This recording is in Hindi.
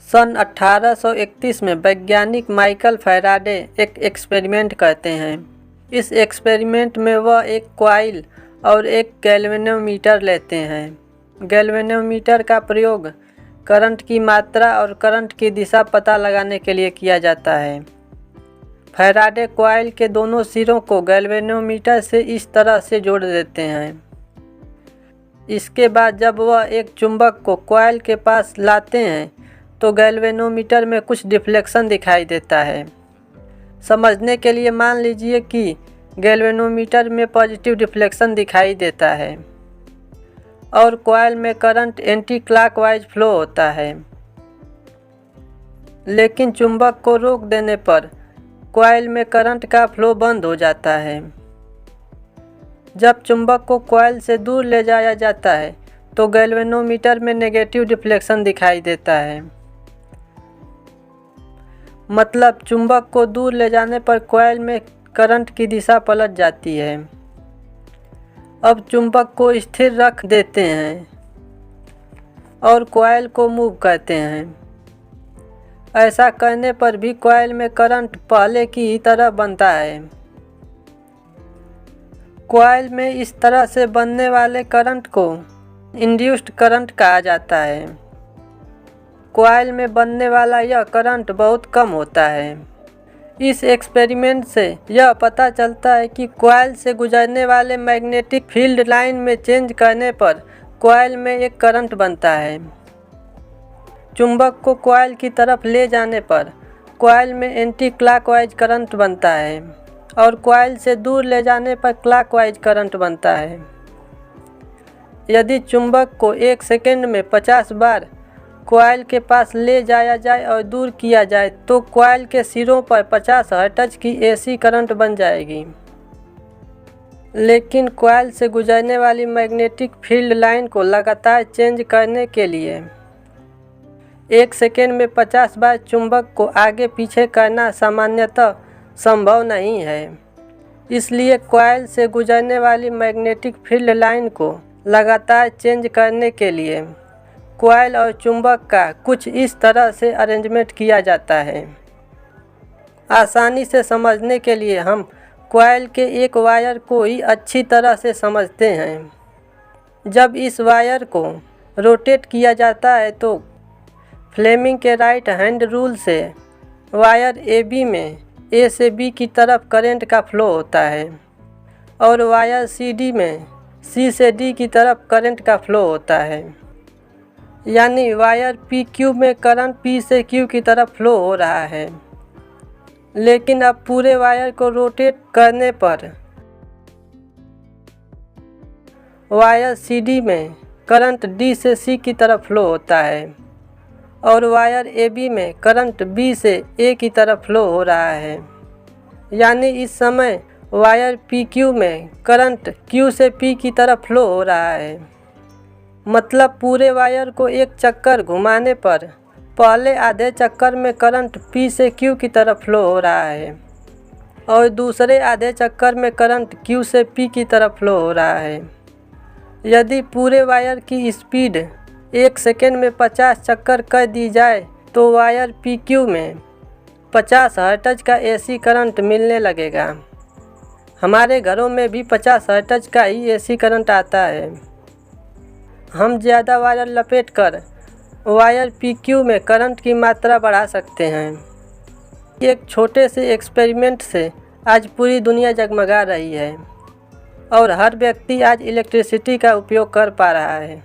सन 1831 में वैज्ञानिक माइकल फैराडे एक एक्सपेरिमेंट करते हैं। इस एक्सपेरिमेंट में वह एक कॉइल और एक गैल्वेनोमीटर लेते हैं। गैल्वेनोमीटर का प्रयोग करंट की मात्रा और करंट की दिशा पता लगाने के लिए किया जाता है। फैराडे कॉइल के दोनों सिरों को गैल्वेनोमीटर से इस तरह से जोड़ देते हैं। इसके बाद जब वह एक चुंबक को कॉइल के पास लाते हैं तो गैल्वेनोमीटर में कुछ डिफ्लेक्शन दिखाई देता है। समझने के लिए मान लीजिए कि गैल्वेनोमीटर में पॉजिटिव डिफ्लेक्शन दिखाई देता है और कॉइल में करंट एंटी क्लॉकवाइज फ्लो होता है। लेकिन चुंबक को रोक देने पर कॉइल में करंट का फ्लो बंद हो जाता है। जब चुंबक को कॉइल से दूर ले जाया जाता है तो गैल्वेनोमीटर में नेगेटिव डिफ्लेक्शन दिखाई देता है। मतलब चुंबक को दूर ले जाने पर कॉइल में करंट की दिशा पलट जाती है। अब चुंबक को स्थिर रख देते हैं और कॉइल को मूव करते हैं। ऐसा करने पर भी कॉइल में करंट पहले की ही तरह बनता है। कॉइल में इस तरह से बनने वाले करंट को इंड्यूस्ड करंट कहा जाता है। कॉइल में बनने वाला यह करंट बहुत कम होता है। इस एक्सपेरिमेंट से यह पता चलता है कि कॉइल से गुजरने वाले मैग्नेटिक फील्ड लाइन में चेंज करने पर कॉइल में एक करंट बनता है। चुंबक को कॉइल की तरफ ले जाने पर कॉइल में एंटी क्लॉकवाइज करंट बनता है और कॉइल से दूर ले जाने पर क्लॉकवाइज करंट बनता है। यदि चुंबक को 1 सेकंड में 50 बार कॉइल के पास ले जाया जाए और दूर किया जाए तो कॉइल के सिरों पर 50 हर्ट्ज की एसी करंट बन जाएगी। लेकिन कॉइल से गुजरने वाली मैग्नेटिक फील्ड लाइन को लगातार चेंज करने के लिए 1 सेकंड में 50 बार चुंबक को आगे पीछे करना सामान्यतः संभव नहीं है। इसलिए कॉइल से गुजरने वाली मैग्नेटिक फील्ड लाइन को लगातार चेंज करने के लिए कॉइल और चुंबक का कुछ इस तरह से अरेंजमेंट किया जाता है। आसानी से समझने के लिए हम कॉइल के एक वायर को ही अच्छी तरह से समझते हैं। जब इस वायर को रोटेट किया जाता है तो फ्लेमिंग के राइट हैंड रूल से वायर AB में A से B की तरफ करंट का फ्लो होता है और वायर CD में C से D की तरफ करंट का फ्लो होता है। यानी वायर PQ में करंट P से Q की तरफ फ्लो हो रहा है। लेकिन अब पूरे वायर को रोटेट करने पर वायर CD में करंट D से C की तरफ फ्लो होता है और वायर AB में करंट B से A की तरफ फ्लो हो रहा है। यानी इस समय वायर PQ में करंट Q से P की तरफ फ्लो हो रहा है। मतलब पूरे वायर को एक चक्कर घुमाने पर पहले आधे चक्कर में करंट P से Q की तरफ फ्लो हो रहा है और दूसरे आधे चक्कर में करंट Q से P की तरफ फ्लो हो रहा है। यदि पूरे वायर की स्पीड 1 सेकंड में 50 चक्कर कर दी जाए तो वायर PQ में 50 हर्ट्ज का AC करंट मिलने लगेगा। हमारे घरों में भी 50 हर्ट्ज का ही AC करंट आता है। हम ज़्यादा वायर लपेट कर वायर PQ में करंट की मात्रा बढ़ा सकते हैं। एक छोटे से एक्सपेरिमेंट से आज पूरी दुनिया जगमगा रही है और हर व्यक्ति आज इलेक्ट्रिसिटी का उपयोग कर पा रहा है।